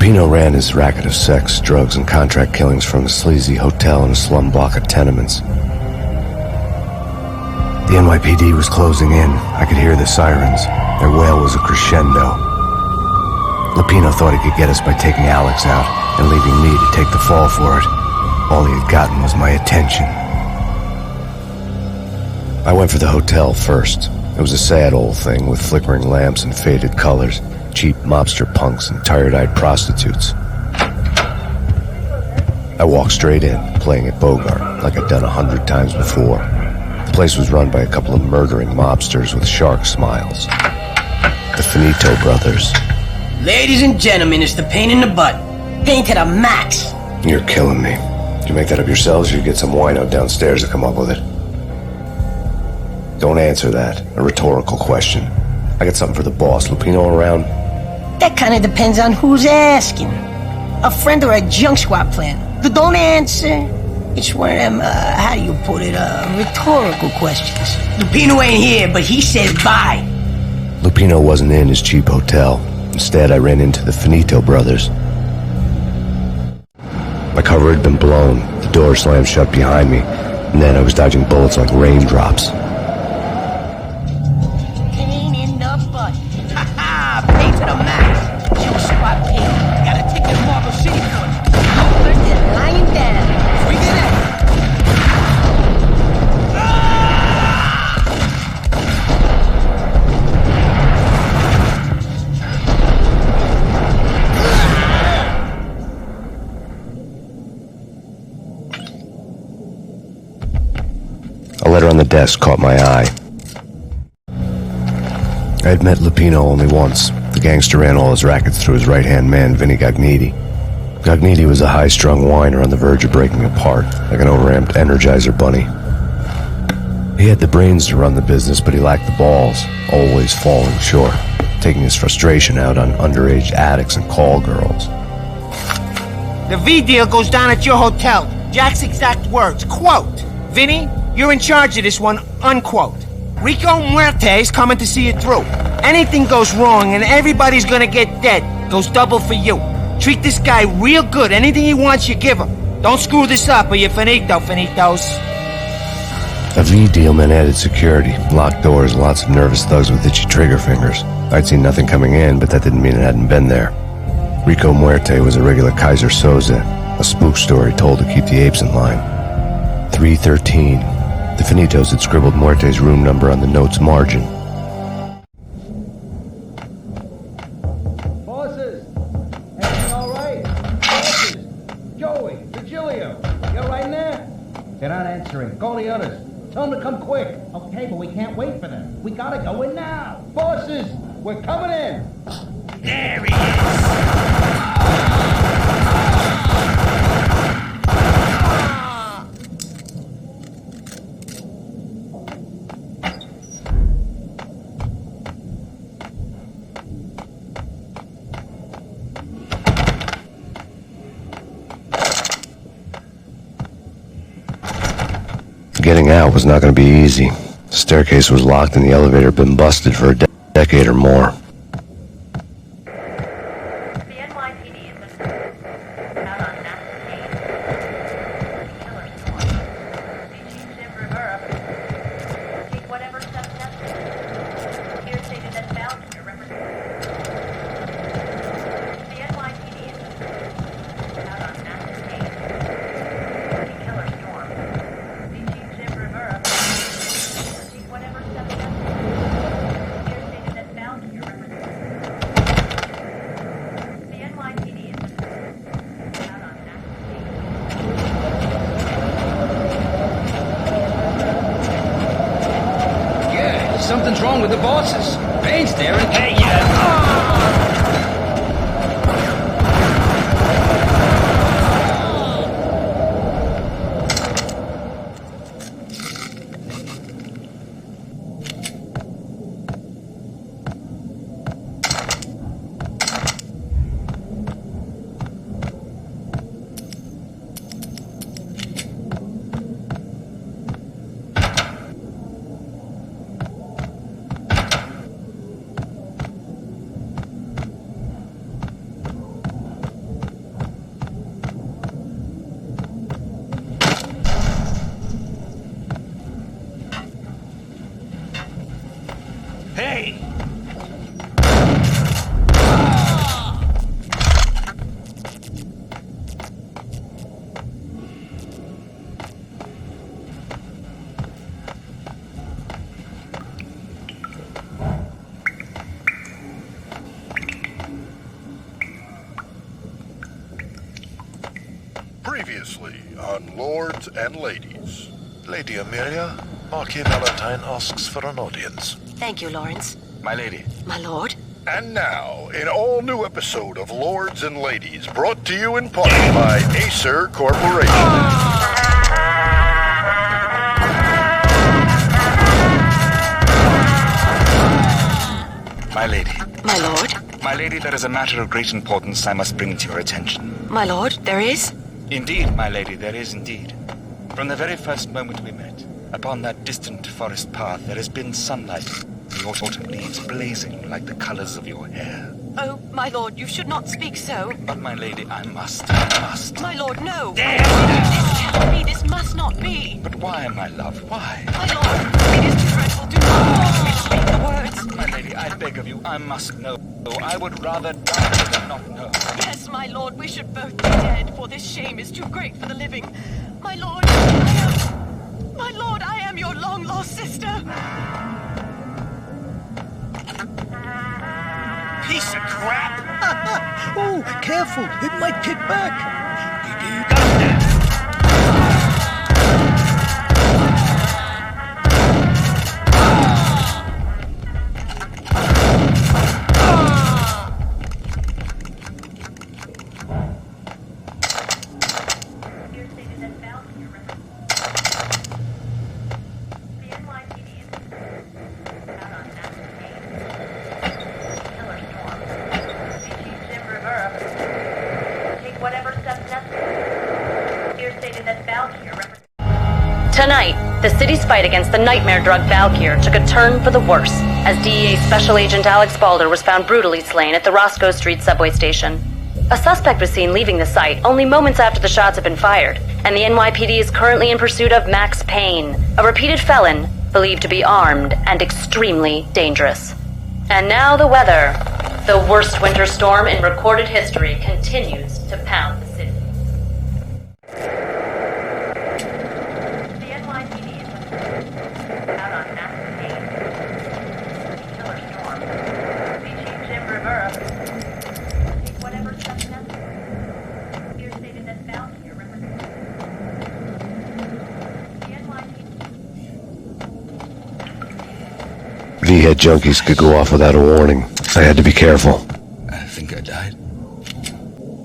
Lupino ran his racket of sex, drugs, and contract killings from a sleazy hotel in a slum block of tenements. The NYPD was closing in. I could hear the sirens. Their wail was a crescendo. Lupino thought he could get us by taking Alex out and leaving me to take the fall for it. All he had gotten was my attention. I went for the hotel first. It was a sad old thing with flickering lamps and faded colors, cheap mobster punks and tired-eyed prostitutes. I walked straight in, playing at BOGART like I'd done 100 times before. The place was run by a couple of murdering mobsters with shark smiles. The Finito brothers. Ladies and gentlemen, it's the Payne in the butt. Payne to the max. You're killing me. Did you make that up yourselves, or you get some wino downstairs to come up with it? Don't answer that. A rhetorical question. I got something for the boss. Lupino around? That kind of depends on who's asking. A friend or a junk squad plan. Don't answer. It's one of them, how do you put it, rhetorical questions. Lupino ain't here, but he says bye. Lupino wasn't in his cheap hotel. Instead, I ran into the Finito brothers. My cover had been blown. The door slammed shut behind me, and then I was dodging bullets like raindrops. Payne in the butt. Ha ha! Payne to the max. Junk squad Payne. Got a ticket to Marble City for it. First is lying down. We did it. A letter on the desk caught my eye. I had met Lupino only once. The gangster ran all his rackets through his right-hand man, Vinny Gagniti. Gagniti was a high-strung whiner on the verge of breaking apart, like an overamped Energizer bunny. He had the brains to run the business, but he lacked the balls, always falling short, taking his frustration out on underage addicts and call girls. The V deal goes down at your hotel. Jack's exact words, quote, "Vinny, you're in charge of this one," unquote. Rico Muerte's coming to see it through. Anything goes wrong and everybody's gonna get dead, goes double for you. Treat this guy real good. Anything he wants, you give him. Don't screw this up or you're finito, finitos. A V deal meant added security, locked doors, lots of nervous thugs with itchy trigger fingers. I'd seen nothing coming in, but that didn't mean it hadn't been there. Rico Muerte was a regular Kaiser Soze, a spook story told to keep the apes in line. 313. The Finitos had scribbled Muerte's room number on the note's margin. Bosses! Everything all right? Bosses! Joey! Virgilio! You all right in there? They're not answering. Call the others. Tell them to come quick. Okay, but we can't wait for them. We gotta go in now. Bosses! We're coming in! There he is! Getting out was not going to be easy. The staircase was locked and the elevator had been busted for a decade or more. The NYPD is out on Master Payne. Killer storm. Chief Jim Rivera. Take whatever steps necessary. Here stated that bound your representative. The NYPD is out on Master Payne. Killer storm. Chief Jim Rivera. Take whatever steps necessary. Here stated that bound your representative. The NYPD is out on Master Payne. Yeah, something's wrong with the bosses. Payne's there and... Hey, yeah! Hey! Previously on Lords and Ladies. Lady Amelia, Marquis Valentine asks for an audience. Thank you, Lawrence. My lady. My lord? And now, an all-new episode of Lords and Ladies, brought to you in part by Acer Corporation. My lady. My lord? My lady, there is a matter of great importance I must bring to your attention. My lord, there is? Indeed, my lady, there is indeed. From the very first moment we met, upon that distant forest path, there has been sunlight, the autumn leaves blazing like the colors of your hair. Oh, my lord, you should not speak so. But, my lady, I must. My lord, no. This cannot be. This must not be. But why, my love, why? My lord, it is too dreadful. Do not force me to speak the words. My lady, I beg of you, I must know. I would rather die than not know. Yes, my lord, we should both be dead, for this shame is too great for the living. My lord, I am your long-lost sister. Piece of crap! Oh, careful! It might kick back! Tonight, the city's fight against the nightmare drug Valkyr took a turn for the worse, as DEA Special Agent Alex Balder was found brutally slain at the Roscoe Street subway station. A suspect was seen leaving the site only moments after the shots had been fired, and the NYPD is currently in pursuit of Max Payne, a repeated felon believed to be armed and extremely dangerous. And now the weather. The worst winter storm in recorded history continues to pound the city. V-head junkies could go off without a warning. I had to be careful. I think I died.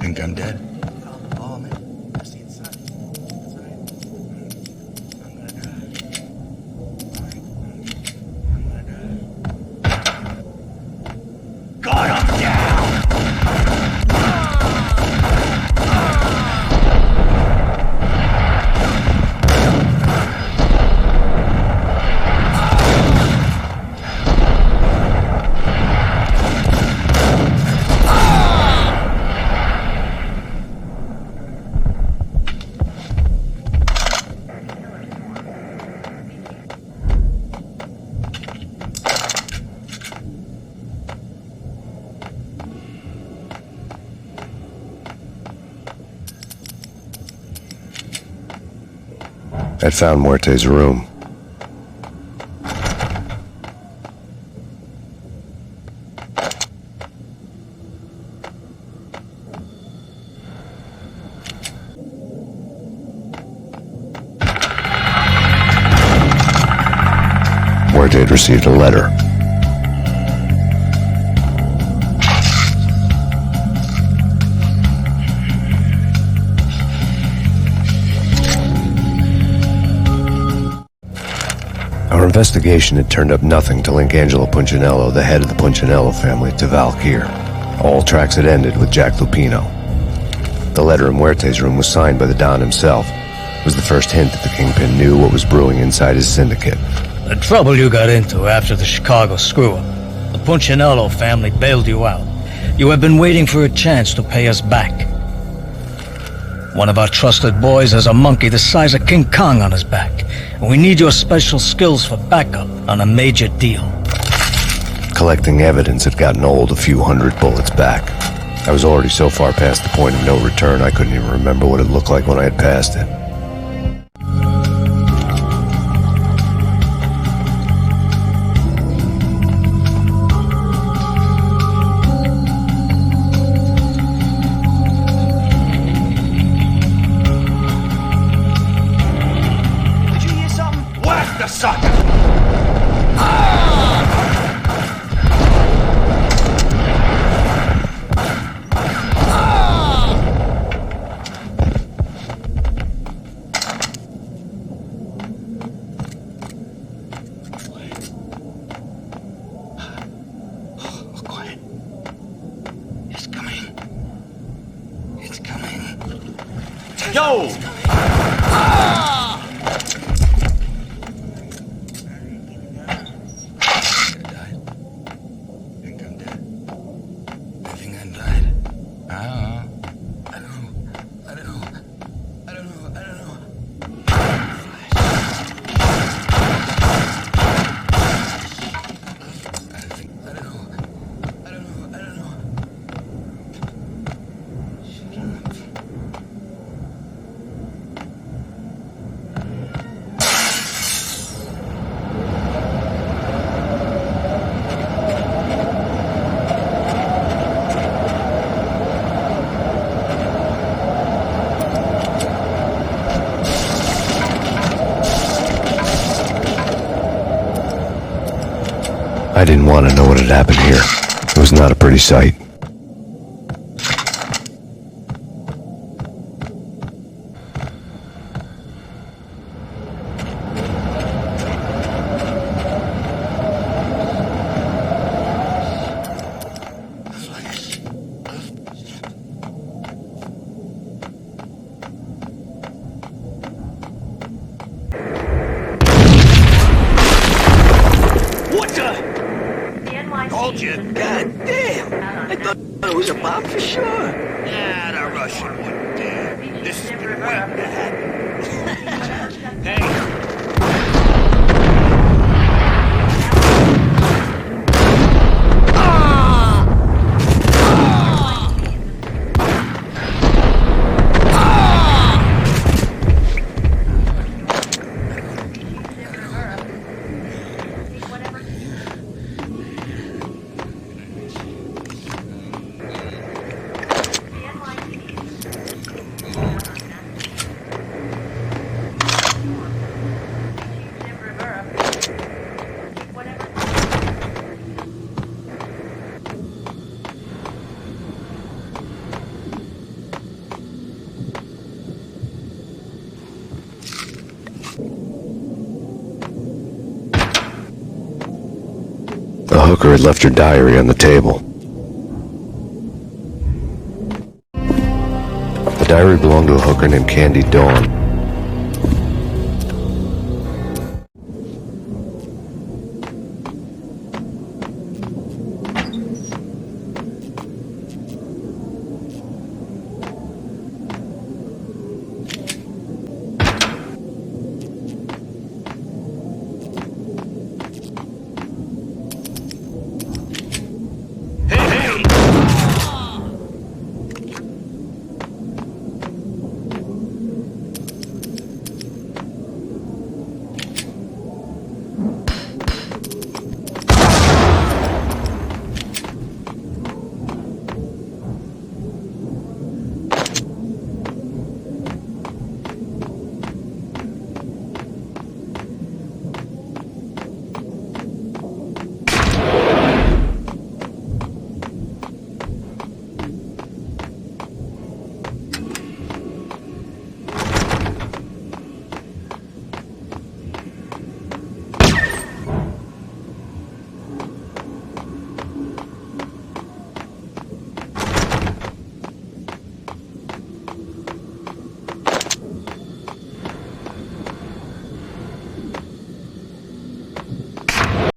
Think I'm dead. I'd found Muerte's room. Muerte had received a letter. Our investigation had turned up nothing to link Angelo Punchinello, the head of the Punchinello family, to Valkyr. All tracks had ended with Jack Lupino. The letter in Muerte's room was signed by the Don himself. It was the first hint that the Kingpin knew what was brewing inside his syndicate. The trouble you got into after the Chicago screw-up. The Punchinello family bailed you out. You have been waiting for a chance to pay us back. One of our trusted boys has a monkey the size of King Kong on his back, and we need your special skills for backup on a major deal. collecting evidence had gotten old a few hundred bullets back. I was already so far past the point of no return I couldn't even remember what it looked like when I had passed it. Did you hear something? Whack the sucker! Quiet. It's coming. It's coming. Yo! Think I'm dead. I think I died. I don't know. I don't know. I didn't want to know what had happened here. It was not a pretty sight. What the? The NYC Told you. God damn! I thought It was a bomb for sure. Nah, the Russian wouldn't dare. This has been waiting to happen. Hey. The hooker had left her diary on the table. The diary belonged to a hooker named Candy Dawn.